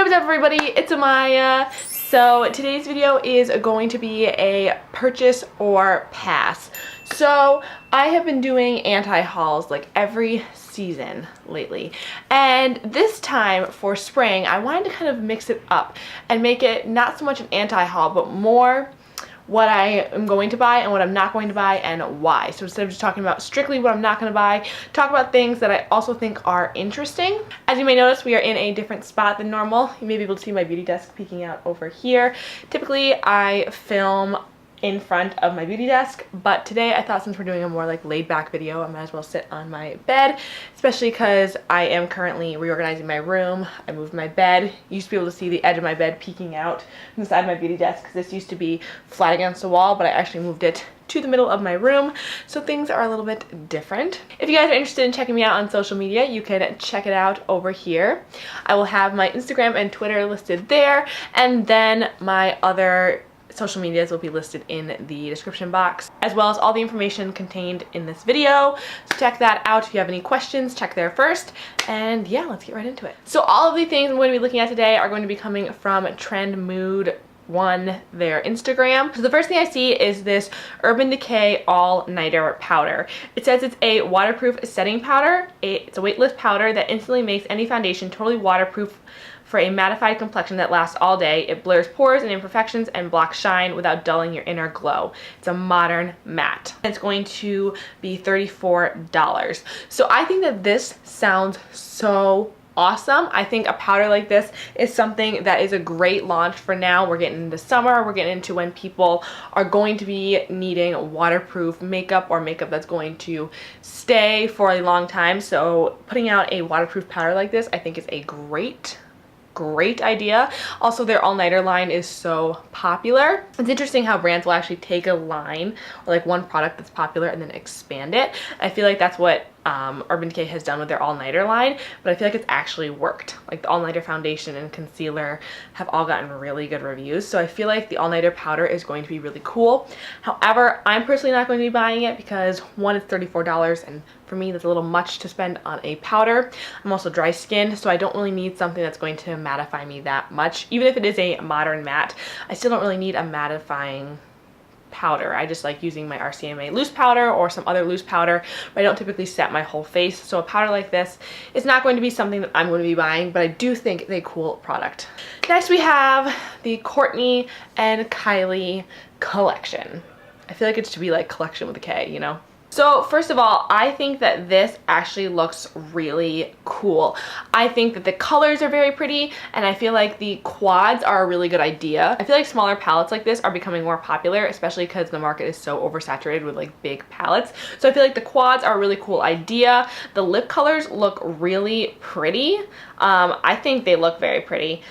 Hey, what's up everybody, it's Amaya. So today's video is going to be a purchase or pass. So I have been doing anti-hauls like every season lately, and this time for spring I wanted to kind of mix it up and make it not so much an anti-haul but more what I am going to buy and what I'm not going to buy and why. So instead of just talking about strictly what I'm not going to buy, talk about things that I also think are interesting. As you may notice, we are in a different spot than normal. You may be able to see my beauty desk peeking out over here. Typically I film in front of my beauty desk, but today I thought since we're doing a more like laid back video, I might as well sit on my bed, especially because I am currently reorganizing my room. I moved my bed. You used to be able to see the edge of my bed peeking out inside my beauty desk because this used to be flat against the wall, but I actually moved it to the middle of my room, so things are a little bit different. If you guys are interested in checking me out on social media, you can check it out over here. I will have my Instagram and Twitter listed there, and then my other social medias will be listed in the description box, as well as all the information contained in this video. So check that out. If you have any questions, check there first. And yeah, let's get right into it. So all of the things I'm going to be looking at today are going to be coming from Trend Mood One, their Instagram. So the first thing I see is this Urban Decay All Nighter Powder. It says it's a waterproof setting powder. It's a weightless powder that instantly makes any foundation totally waterproof for a mattified complexion that lasts all day. It blurs pores and imperfections and blocks shine without dulling your inner glow. It's a modern matte. It's going to be $34. So I think that this sounds so awesome. I think a powder like this is something that is a great launch for now. We're getting into summer, we're getting into when people are going to be needing waterproof makeup or makeup that's going to stay for a long time. So putting out a waterproof powder like this I think is a great idea. Also, their all-nighter line is so popular. It's interesting how brands will actually take a line or like one product that's popular and then expand it. I feel like that's what Urban Decay has done with their all-nighter line, but I feel like it's actually worked. Like the all-nighter foundation and concealer have all gotten really good reviews, so I feel like the all-nighter powder is going to be really cool. However, I'm personally not going to be buying it because one, it's $34, and for me that's a little much to spend on a powder. I'm also dry skinned, so I don't really need something that's going to mattify me that much. Even if it is a modern matte, I still don't really need a mattifying powder. I just like using my RCMA loose powder or some other loose powder, but I don't typically set my whole face. So a powder like this is not going to be something that I'm going to be buying, but I do think it's a cool product. Next we have the Kourtney and Kylie collection. I feel like it should be like collection with a K, you know? So first of all, I think that this actually looks really cool. I think that the colors are very pretty, and I feel like the quads are a really good idea. I feel like smaller palettes like this are becoming more popular, especially because the market is so oversaturated with like big palettes. So I feel like the quads are a really cool idea. The lip colors look really pretty. I think they look very pretty.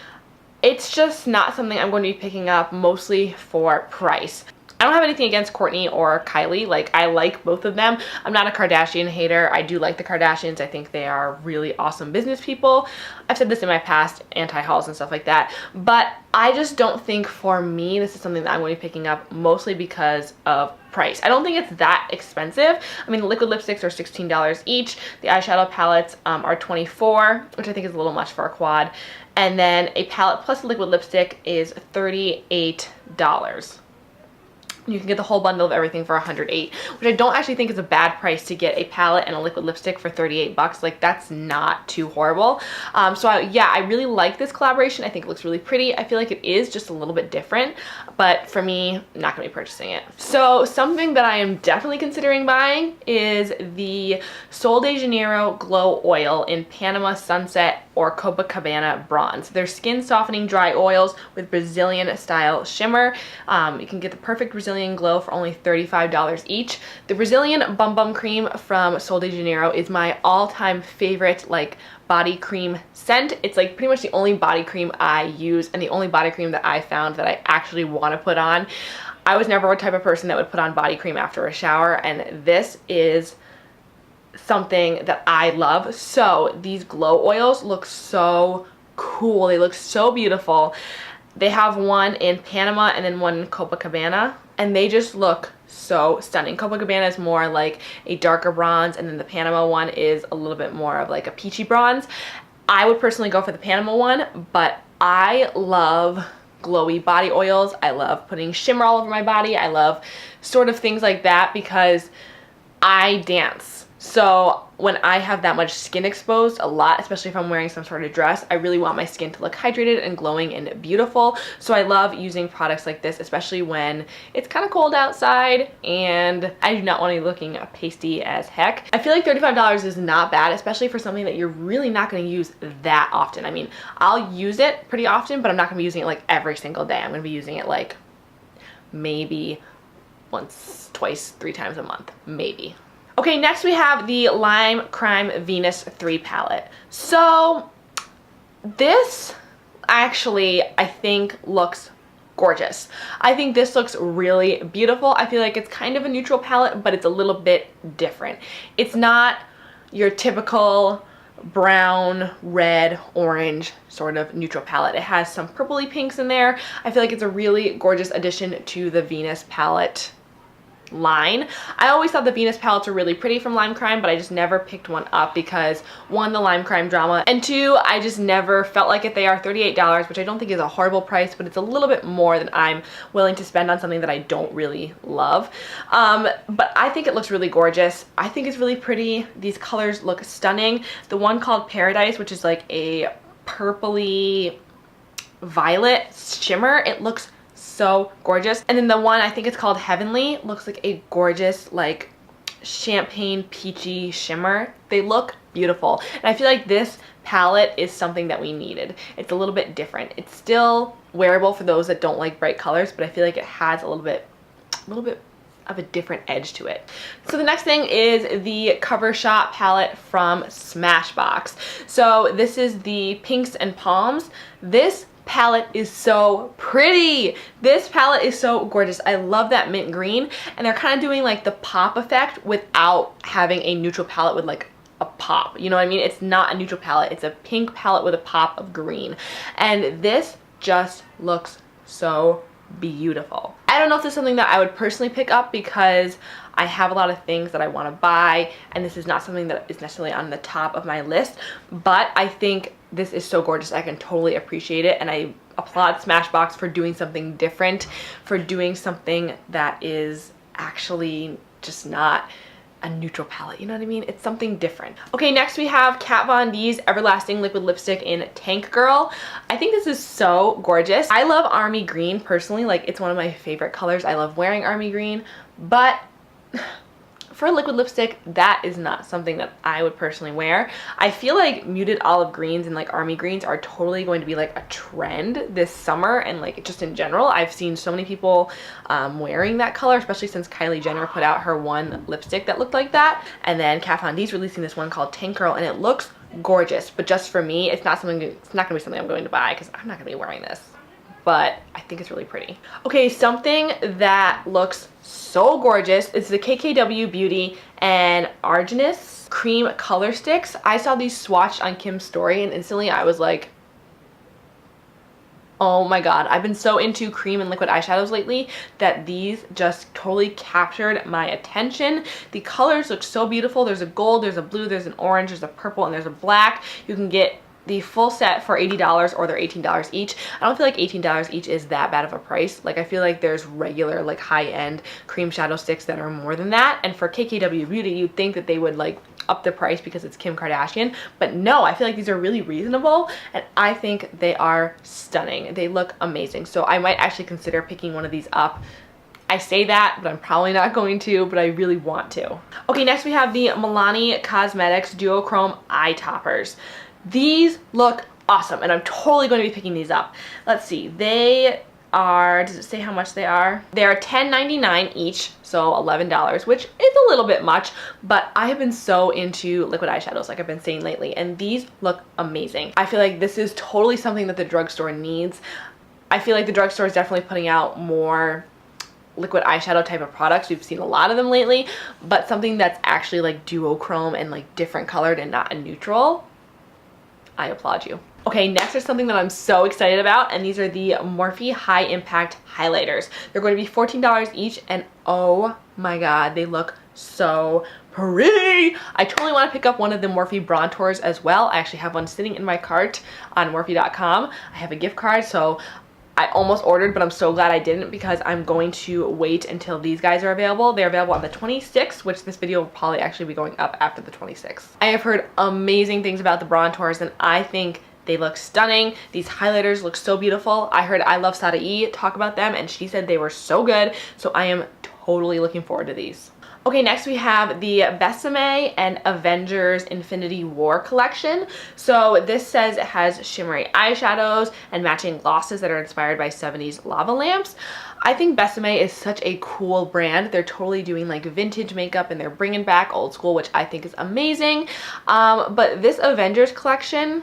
It's just not something I'm going to be picking up mostly for price. I don't have anything against Kourtney or Kylie. Like, I like both of them. I'm not a Kardashian hater. I do like the Kardashians. I think they are really awesome business people. I've said this in my past anti-hauls and stuff like that. But I just don't think for me this is something that I'm going to be picking up mostly because of price. I don't think it's that expensive. I mean, the liquid lipsticks are $16 each. The eyeshadow palettes are $24, which I think is a little much for a quad. And then a palette plus a liquid lipstick is $38. You can get the whole bundle of everything for $108, which I don't actually think is a bad price to get a palette and a liquid lipstick for 38 bucks. Like, that's not too horrible. Yeah, I really like this collaboration. I think it looks really pretty. I feel like it is just a little bit different, but for me, I'm not going to be purchasing it. So something that I am definitely considering buying is the Sol de Janeiro Glow Oil in Panama Sunset or Copacabana Bronze. They're skin softening dry oils with Brazilian style shimmer. You can get the perfect Brazilian glow for only $35 each. The Brazilian Bum Bum Cream from Sol de Janeiro is my all-time favorite like body cream scent. It's like pretty much the only body cream I use and the only body cream that I found that I actually want to put on. I was never a type of person that would put on body cream after a shower, and this is something that I love. So these glow oils look so cool. They look so beautiful. They have one in Panama and then one in Copacabana, and they just look so stunning. Copacabana is more like a darker bronze, and then the Panama one is a little bit more of like a peachy bronze. I would personally go for the Panama one, but I love glowy body oils. I love putting shimmer all over my body. I love sort of things like that because I dance. So when I have that much skin exposed a lot, especially if I'm wearing some sort of dress, I really want my skin to look hydrated and glowing and beautiful. So I love using products like this, especially when it's kind of cold outside and I do not want to be looking pasty as heck. I feel like $35 is not bad, especially for something that you're really not going to use that often. I mean, I'll use it pretty often, but I'm not going to be using it like every single day. I'm going to be using it like maybe once, twice, 3 times a month, maybe. Okay, next we have the Lime Crime Venus 3 palette. So this actually, I think, looks gorgeous. I think this looks really beautiful. I feel like it's kind of a neutral palette, but it's a little bit different. It's not your typical brown, red, orange sort of neutral palette. It has some purpley pinks in there. I feel like it's a really gorgeous addition to the Venus palette line. I always thought the Venus palettes were really pretty from Lime Crime, but I just never picked one up because 1, the Lime Crime drama, and 2, I just never felt like it. They are $38, which I don't think is a horrible price, but it's a little bit more than I'm willing to spend on something that I don't really love. But I think it looks really gorgeous. I think it's really pretty. These colors look stunning. The one called Paradise, which is like a purpley violet shimmer, it looks so gorgeous. And then the one, I think it's called Heavenly, looks like a gorgeous like champagne peachy shimmer. They look beautiful, and I feel like this palette is something that we needed. It's a little bit different. It's still wearable for those that don't like bright colors, but I feel like it has a little bit of a different edge to it. So the next thing is the Cover Shop palette from Smashbox. So this is the Pinks and Palms. This palette is so pretty. This palette is so gorgeous. I love that mint green, and they're kind of doing like the pop effect without having a neutral palette with like a pop. You know what I mean? It's not a neutral palette. It's a pink palette with a pop of green, and this just looks so beautiful. I don't know if this is something that I would personally pick up because I have a lot of things that I want to buy, and this is not something that is necessarily on the top of my list, but I think this is so gorgeous. I can totally appreciate it, and I applaud Smashbox for doing something different, for doing something that is actually just not a neutral palette, you know what I mean? It's something different. Okay, next we have Kat Von D's Everlasting Liquid Lipstick in Tank Girl. I think this is so gorgeous. I love army green personally, like it's one of my favorite colors. I love wearing army green, but for a liquid lipstick, that is not something that I would personally wear. I feel like muted olive greens and like army greens are totally going to be like a trend this summer, and like just in general. I've seen so many people wearing that color, especially since Kylie Jenner put out her one lipstick that looked like that. And then Kat Von D's releasing this one called Tank Girl, and it looks gorgeous. But just for me, it's not gonna be something I'm going to buy because I'm not gonna be wearing this. But I think it's really pretty. Okay, something that looks so gorgeous is the KKW Beauty and Arginus Cream Color Sticks. I saw these swatched on Kim's story, and instantly I was like, oh my god. I've been so into cream and liquid eyeshadows lately that these just totally captured my attention. The colors look so beautiful. There's a gold, there's a blue, there's an orange, there's a purple, and there's a black. You can get the full set for $80 or they're $18 each. I don't feel like $18 each is that bad of a price. Like I feel like there's regular like high-end cream shadow sticks that are more than that, and for KKW Beauty you'd think that they would like up the price because it's Kim Kardashian, but no, I feel like these are really reasonable, and I think they are stunning. They look amazing, so I might actually consider picking one of these up. I say that, but I'm probably not going to, but I really want to. Okay, next we have the Milani Cosmetics Duochrome Eye Toppers. These look awesome, and I'm totally going to be picking these up. Let's see, they are, does it say how much they are? They are $10.99 each, so $11, which is a little bit much, but I have been so into liquid eyeshadows like I've been saying lately, and these look amazing. I feel like this is totally something that the drugstore needs. I feel like the drugstore is definitely putting out more liquid eyeshadow type of products. We've seen a lot of them lately, but something that's actually like duochrome and like different colored and not a neutral, I applaud you. Okay, next is something that I'm so excited about, and these are the Morphe High Impact Highlighters. They're going to be $14 each, and oh my god, they look so pretty. I totally want to pick up one of the Morphe Brontours as well. I actually have one sitting in my cart on Morphe.com. I have a gift card, so I almost ordered, but I'm so glad I didn't because I'm going to wait until these guys are available. They're available on the 26th, which this video will probably actually be going up after the 26th. I have heard amazing things about the Brontours, and I think they look stunning. These highlighters look so beautiful. I heard I Love Sadai talk about them, and she said they were so good, so I am totally looking forward to these. Okay, next we have the Besame and Avengers Infinity War collection. So this says it has shimmery eyeshadows and matching glosses that are inspired by 70s lava lamps. I think Besame is such a cool brand. They're totally doing like vintage makeup and they're bringing back old school, which I think is amazing. But this Avengers collection,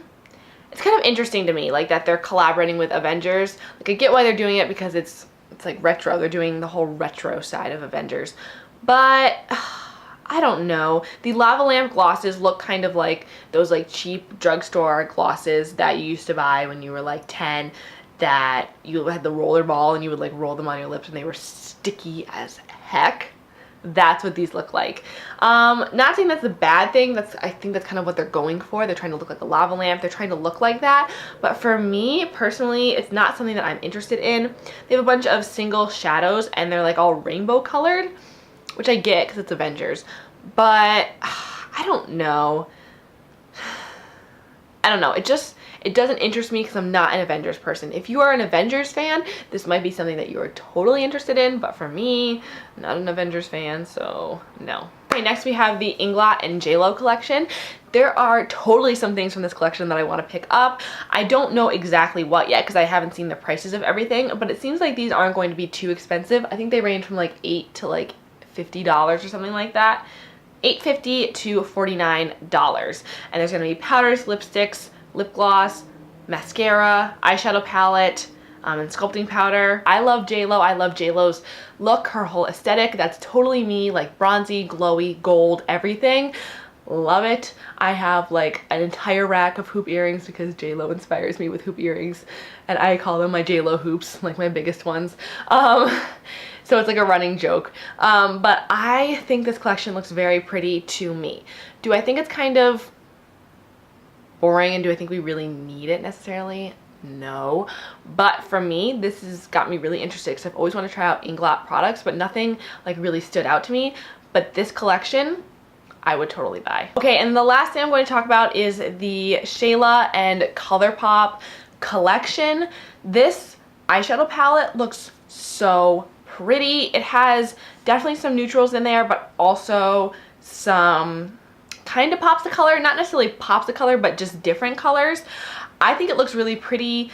it's kind of interesting to me, like that they're collaborating with Avengers. Like I get why they're doing it because it's like retro. They're doing the whole retro side of Avengers. But I don't know. The lava lamp glosses look kind of like those like cheap drugstore glosses that you used to buy when you were like 10, that you had the roller ball and you would like roll them on your lips and they were sticky as heck. That's what these look like. Not saying that's a bad thing. I think that's kind of what they're going for. They're trying to look like a lava lamp. They're trying to look like that. But for me personally, it's not something that I'm interested in. They have a bunch of single shadows and they're like all rainbow colored, which I get because it's Avengers, but I don't know. I don't know. It doesn't interest me because I'm not an Avengers person. If you are an Avengers fan, this might be something that you are totally interested in, but for me, I'm not an Avengers fan, so no. Okay, next we have the Inglot and JLo collection. There are totally some things from this collection that I want to pick up. I don't know exactly what yet because I haven't seen the prices of everything, but it seems like these aren't going to be too expensive. I think they range from like $8 to like $50 or something like that. $8.50 to $49. And there's going to be powders, lipsticks, lip gloss, mascara, eyeshadow palette, and sculpting powder. I love JLo. I love JLo's look, her whole aesthetic. That's totally me, like bronzy, glowy, gold, everything. Love it. I have like an entire rack of hoop earrings because JLo inspires me with hoop earrings, and I call them my JLo hoops, like my biggest ones. So it's like a running joke. But I think this collection looks very pretty to me. Do I think it's kind of boring and do I think we really need it necessarily? No. But for me, this has got me really interested because I've always wanted to try out Inglot products, but nothing like really stood out to me. But this collection, I would totally buy. Okay, and the last thing I'm going to talk about is the Shayla and ColourPop collection. This eyeshadow palette looks so pretty. It has definitely some neutrals in there, but also some kind of pops the color. Not necessarily pops the color, but just different colors. I think it looks really pretty.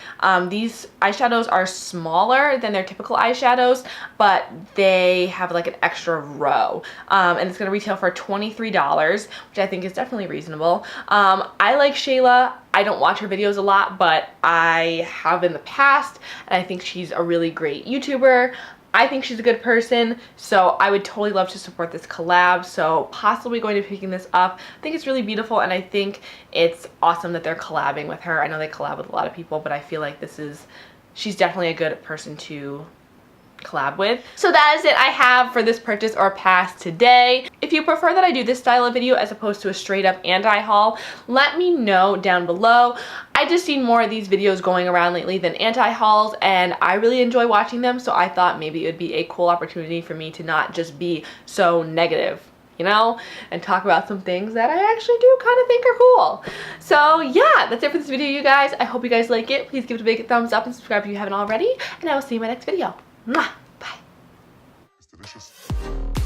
These eyeshadows are smaller than their typical eyeshadows, but they have like an extra row. And it's going to retail for $23, which I think is definitely reasonable. I like Shayla. I don't watch her videos a lot, but I have in the past, and I think she's a really great YouTuber. I think she's a good person, so I would totally love to support this collab, so possibly going to be picking this up. I think it's really beautiful, and I think it's awesome that they're collabing with her. I know they collab with a lot of people, but I feel like she's definitely a good person to collab with. So that is it I have for this purchase or pass today. If you prefer that I do this style of video as opposed to a straight up anti-haul, let me know down below. I just seen more of these videos going around lately than anti-hauls, and I really enjoy watching them, so I thought maybe it would be a cool opportunity for me to not just be so negative, you know, and talk about some things that I actually do kind of think are cool. So yeah, that's it for this video, you guys. I hope you guys like it. Please give it a big thumbs up and subscribe if you haven't already, and I will see you in my next video. Mwah! Bye. It's delicious.